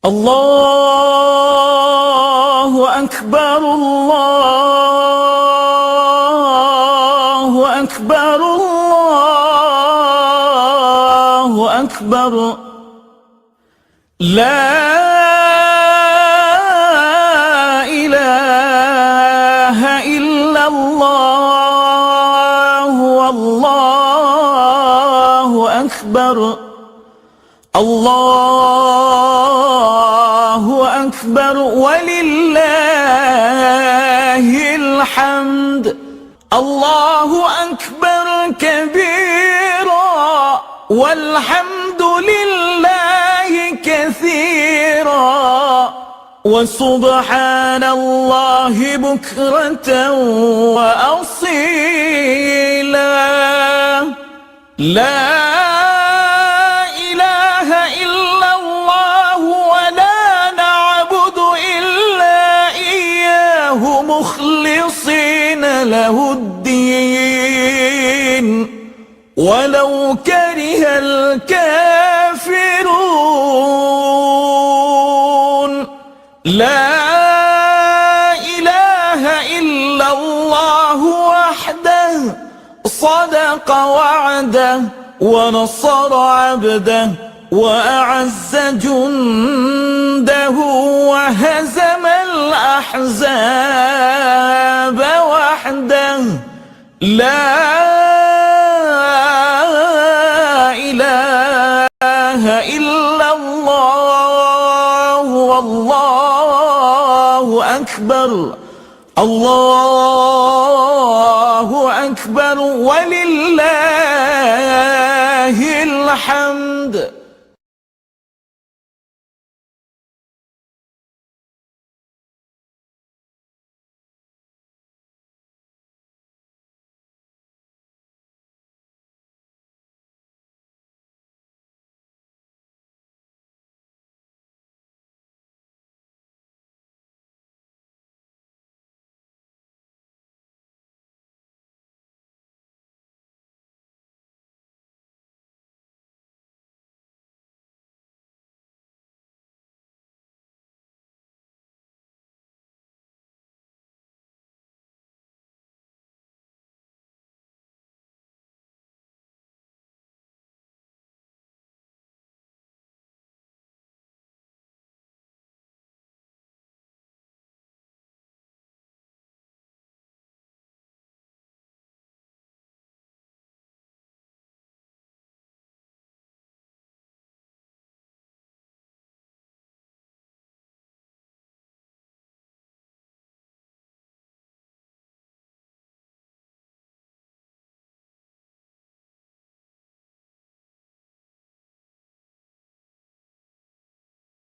الله أكبر الله أكبر الله أكبر لا إله إلا الله والله أكبر الله أكبر ولله الحمد الله أكبر كبيرا والحمد لله كثيرا وسبحان الله بكرة وأصيلا لا إله إلا الله ولا نعبد إلا إياه مخلصين له الدين ولو كره الكافرون لا إله إلا الله وحده صدق وعده ونصر عبده وأعز جنده وهزم الأحزاب وحده لا إله إلا الله والله أكبر الله أكبر ولله الحمد.